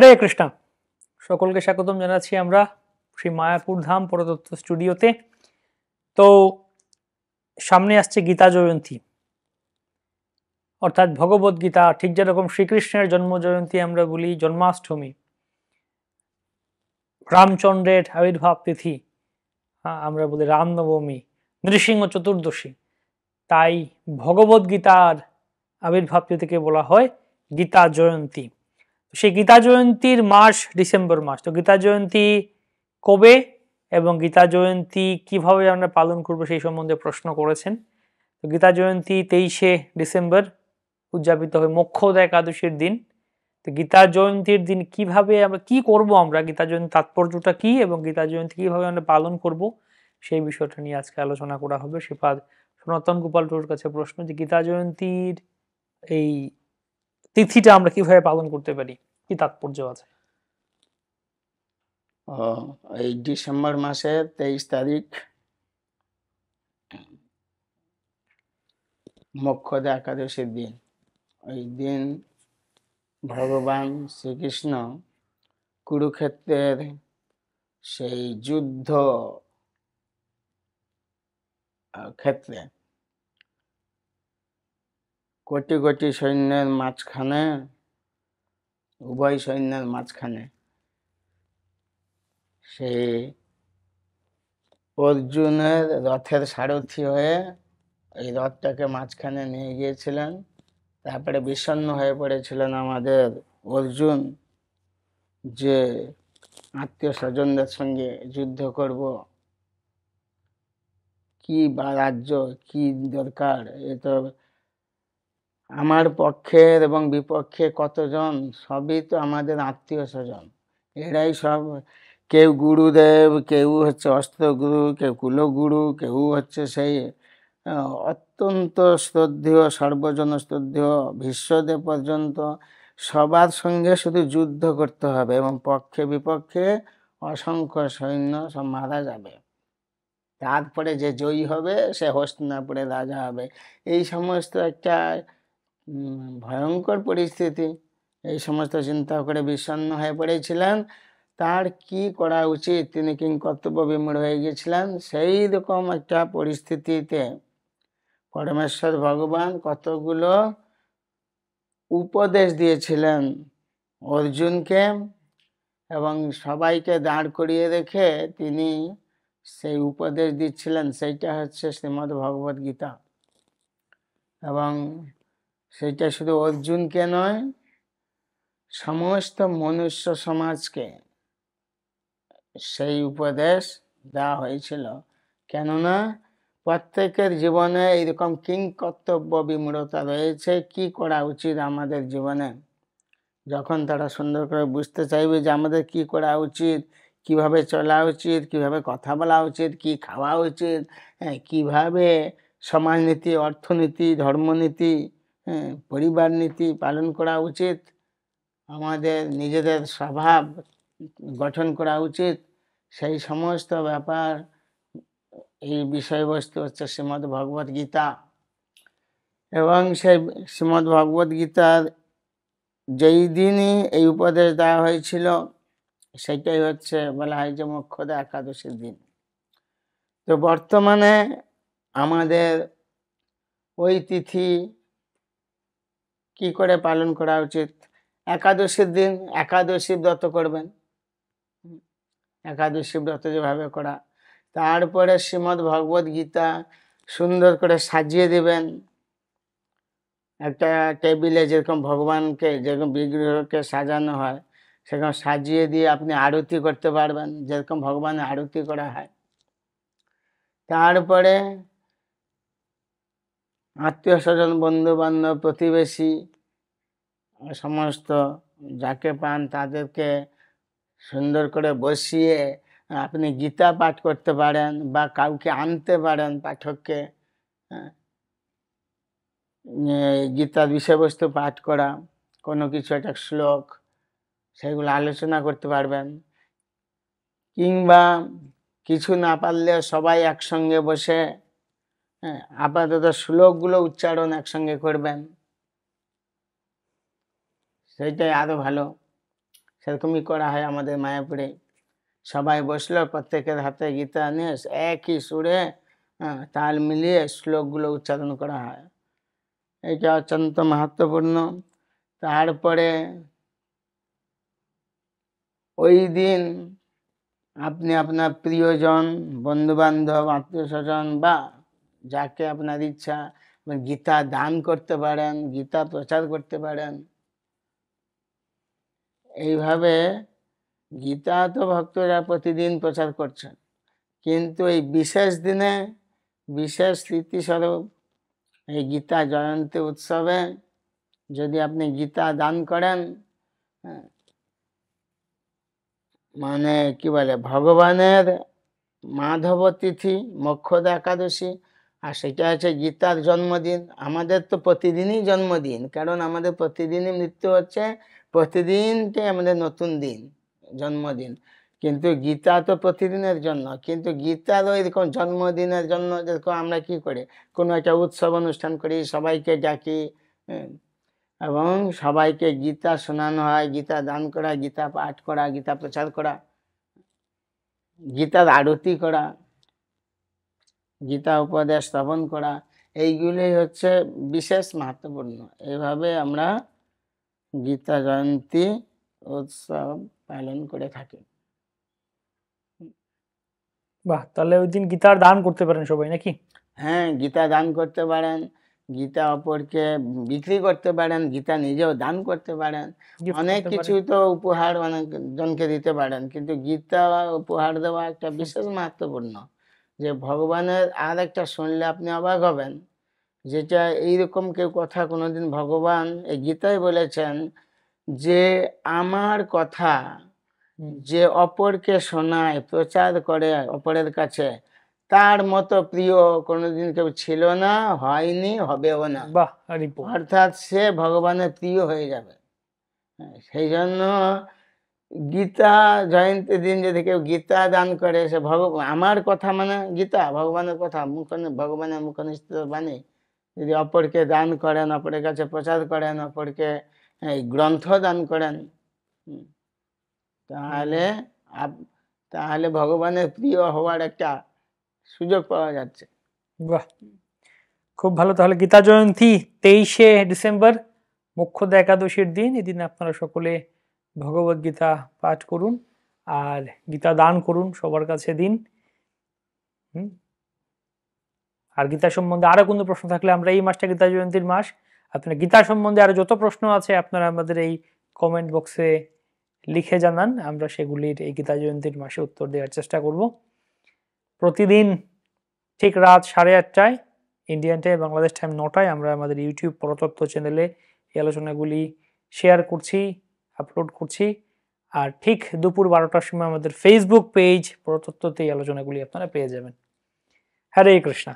হরে কৃষ্ণ। সকলকে স্বাগতম জানাচ্ছি আমরা শ্রী মায়াপুর ধাম পরতত্ত্ব স্টুডিওতে। তো সামনে আসছে গীতা জয়ন্তী, অর্থাৎ ভগবদ গীতা। ঠিক যেরকম শ্রীকৃষ্ণের জন্ম জয়ন্তী আমরা বলি জন্মাষ্টমী, রামচন্দ্রের আবির্ভাব তিথি আমরা বলি রামনবমী, নৃসিংহ চতুর্দশী, তাই ভগবদ গীতার আবির্ভাব তিথিকে বলা হয় গীতা জয়ন্তী। সেই গীতা জয়ন্তীর মাস ডিসেম্বর মাস। তো গীতা জয়ন্তী কবে এবং গীতা জয়ন্তী কিভাবে আমরা পালন করব সেই সম্বন্ধে প্রশ্ন করেছেন। তো গীতা জয়ন্তী 23শে ডিসেম্বর উদযাপিত হয় মোক্ষদা একাদশীর দিন। তো গীতা জয়ন্তীর দিন কিভাবে আমরা কি করব, আমরা গীতা জয়ন্তীর তাৎপর্যটা কি এবং গীতা জয়ন্তী কিভাবে আমরা পালন করব সেই বিষয়টা নিয়ে আজকে আলোচনা করা হবে। শ্রীপাদ সনাতন গোপাল টুর কাছে প্রশ্ন যে গীতা জয়ন্তীর এই তিথিটা আমরা কিভাবে পালন করতে পারি, কি তাৎপর্য আছে? এই ডিসেম্বর মাসের 23 তারিখ মোক্ষদা একাদশীর দিন। ওই দিন ভগবান শ্রীকৃষ্ণ কুরুক্ষেত্রের সেই যুদ্ধ ক্ষেত্রে কোটি কোটি সৈন্যের মাঝখানে, উভয় সৈন্যের মাঝখানে সেই অর্জুনের রথের সারথি হয়ে এই রথটাকে মাঝখানে নিয়ে গিয়েছিলেন। তারপরে বিষণ্ণ হয়ে পড়েছিলেন আমাদের অর্জুন, যে আত্মীয় স্বজনদের সঙ্গে যুদ্ধ করব, কি বা রাজ্য কি দরকার, এ তো আমার পক্ষের এবং বিপক্ষে কতজন, সবই তো আমাদের আত্মীয় স্বজন, এরাই সব, কেউ গুরুদেব, কেউ হচ্ছে অস্ত্রগুরু, কেউ কুলগুরু, কেউ হচ্ছে সেই অত্যন্ত শ্রদ্ধেয়, সর্বজন শ্রদ্ধেয় ভীষ্মদেব পর্যন্ত, সবার সঙ্গে শুধু যুদ্ধ করতে হবে এবং পক্ষে বিপক্ষে অসংখ্য সৈন্য সব মারা যাবে, তারপরে যে জয়ী হবে সে হস্তিনাপুরের রাজা হবে। এই সমস্ত একটা ভয়ঙ্কর পরিস্থিতি। এই সমস্ত চিন্তা করে বিষণ্ণ হয়ে পড়েছিলেন। তার কি করা উচিত, তিনি কিংকর্তব্য বিমূঢ় হয়ে গেছিলেন। সেই রকম একটা পরিস্থিতিতে পরমেশ্বর ভগবান কতগুলো উপদেশ দিয়েছিলেন অর্জুনকে, এবং সবাইকে দাঁড় করিয়ে রেখে তিনি সেই উপদেশ দিচ্ছিলেন। সেইটা হচ্ছে শ্রীমদ্ ভগবদ গীতা। এবং সেইটা শুধু অর্জুনকে নয়, সমস্ত মনুষ্য সমাজকে সেই উপদেশ দেওয়া হয়েছিল। কেননা প্রত্যেকের জীবনে এরকম কিংকর্তব্য বিমূঢ়তা রয়েছে, কি করা উচিত আমাদের জীবনে। যখন তারা সুন্দর করে বুঝতে চাইবে যে আমাদের কি করা উচিত, কিভাবে চলা উচিত, কিভাবে কথা বলা উচিত, কি খাওয়া উচিত, কিভাবে সমাজনীতি, অর্থনীতি, ধর্মনীতি, পরিবার নীতি পালন করা উচিত, আমাদের নিজেদের স্বভাব গঠন করা উচিত, সেই সমস্ত ব্যাপার, এই বিষয়বস্তু হচ্ছে শ্রীমদ্ ভগবদ গীতা। এবং সেই শ্রীমদ্ ভগবদ গীতার যেই দিনই এই উপদেশ দেওয়া হয়েছিল সেটাই হচ্ছে বলা হয় যে মোক্ষদা একাদশীর দিন। তো বর্তমানে আমাদের ওই তিথি কি করে পালন করা উচিত? একাদশীর দিন একাদশী ব্রত করবেন, একাদশী ব্রত যেভাবে করা। তারপরে শ্রীমদ্ ভগবদ গীতা সুন্দর করে সাজিয়ে দেবেন। একটা টেবিলে যেরকম ভগবানকে, যেরকম বিগ্রহকে সাজানো হয় সেরকম সাজিয়ে দিয়ে আপনি আরতি করতে পারবেন, যেরকম ভগবানের আরতি করা হয়। তারপরে আত্মীয় স্বজন, বন্ধু বান্ধব, প্রতিবেশী সমস্ত যাকে পান তাদেরকে সুন্দর করে বসিয়ে আপনি গীতা পাঠ করতে পারেন, বা কাউকে আনতে পারেন পাঠককে, গীতার বিষয়বস্তু পাঠ করা, কোনো কিছু একটা শ্লোক, সেগুলো আলোচনা করতে পারবেন। কিংবা কিছু না পারলে সবাই একসঙ্গে বসে আপাতত শ্লোকগুলো উচ্চারণ একসঙ্গে করবেন, সেইটাই আরো ভালো। সেরকমই করা হয় আমাদের মায়াপুরে। সবাই বসলো, প্রত্যেকের হাতে গীতা নিয়ে একই সুরে তাল মিলিয়ে শ্লোকগুলো উচ্চারণ করা হয়। এটা অত্যন্ত মাহাত্ম্যপূর্ণ। তারপরে ওই দিন আপনি আপনার প্রিয়জন, বন্ধু বান্ধব, আত্মীয় স্বজন বা যাকে আপনার ইচ্ছা গীতা দান করতে পারেন, গীতা প্রচার করতে পারেন। এইভাবে গীতা তো ভক্তরা প্রতিদিন প্রচার করছেন, কিন্তু এই বিশেষ দিনে বিশেষ স্মৃতিস্বরূপ এই গীতা জয়ন্তী উৎসবে যদি আপনি গীতা দান করেন, মানে কি বলে, ভগবানের মাধব তিথি মোক্ষদা একাদশী, আর সেটা হচ্ছে গীতার জন্মদিন। আমাদের তো প্রতিদিনই জন্মদিন, কারণ আমাদের প্রতিদিনই মৃত্যু হচ্ছে, প্রতিদিনটাই আমাদের নতুন দিন, জন্মদিন। কিন্তু গীতা তো প্রতিদিনের জন্য, কিন্তু গীতারও এরকম জন্মদিনের জন্য যেরকম আমরা কি করি, কোনো একটা উৎসব অনুষ্ঠান করি, সবাইকে ডাকি এবং সবাইকে গীতা শোনানো হয়, গীতা দান করা, গীতা পাঠ করা, গীতা প্রচার করা, গীতার আরতি করা, গীতা উপদেশ শ্রবণ করা, এইগুলি হচ্ছে বিশেষ মাহাত্ম্যপূর্ণ। এইভাবে আমরা গীতা জয়ন্তী উৎসব পালন করে থাকি। বাহ, তাহলে ওই দিন গীতার দান করতে পারেন সবাই নাকি? হ্যাঁ, গীতা দান করতে পারেন, গীতা অপরকে বিক্রি করতে পারেন, গীতা নিজেও দান করতে পারেন, অনেক কিছু তো উপহার অনেক জনকে দিতে পারেন, কিন্তু গীতা উপহার দেওয়া একটা বিশেষ মাহাত্ম্যপূর্ণ। যে ভগবানের আর একটা শুনলে আপনি অবাক হবেন, যেটা এইরকম কেউ কথা কোনোদিন ভগবান এই গীতায় বলেছেন যে আমার কথা যে অপরকে শোনায়, প্রচার করে অপরের কাছে, তার মতো প্রিয় কোনোদিন কেউ ছিল না, হয়নি, হবেও না। অর্থাৎ সে ভগবানের প্রিয় হয়ে যাবে। সেই জন্য গীতা জয়ন্তী দিন যদি কেউ গীতা দান করে, সে আমার কথা মানে গীতা, ভগবানের কথা, ভগবানের মুখনিষ্ঠিত বাণী যদি অপরকে দান করেন, অপরের কাছে প্রচার করেন, অপরকে এই গ্রন্থ দান করেন, তাহলে তাহলে ভগবানের প্রিয় হওয়ার একটা সুযোগ পাওয়া যাচ্ছে। বাহ, খুব ভালো। তাহলে গীতা জয়ন্তী 23শে ডিসেম্বর মোক্ষদা একাদশীর দিন, এদিন আপনারা সকলে ভগবত গীতা পাঠ করুন আর গীতা দান করুন সবার কাছে দিন। আর গীতা সম্বন্ধে আরো কোনো প্রশ্ন থাকলে, আমরা এই মাসটা গীতা জয়ন্তীর মাস, আপনার গীতা সম্বন্ধে আরো যত প্রশ্ন আছে আপনারা আমাদের এই কমেন্ট বক্সে লিখে জানান, আমরা সেগুলির এই গীতা জয়ন্তীর মাসে উত্তর দেওয়ার চেষ্টা করব। প্রতিদিন ঠিক রাত 8:30টায় ইন্ডিয়ান টাইম, বাংলাদেশ টাইম 9টায় আমরা আমাদের ইউটিউব পরতত্ত্ব চ্যানেলে এই আলোচনাগুলি শেয়ার করছি, আপলোড করছি। আর ঠিক দুপুর 12টার সময় আমাদের ফেসবুক পেজ পরতত্ত্বতে এই আলোচনাগুলি আপনারা পেয়ে যাবেন। হরে কৃষ্ণা।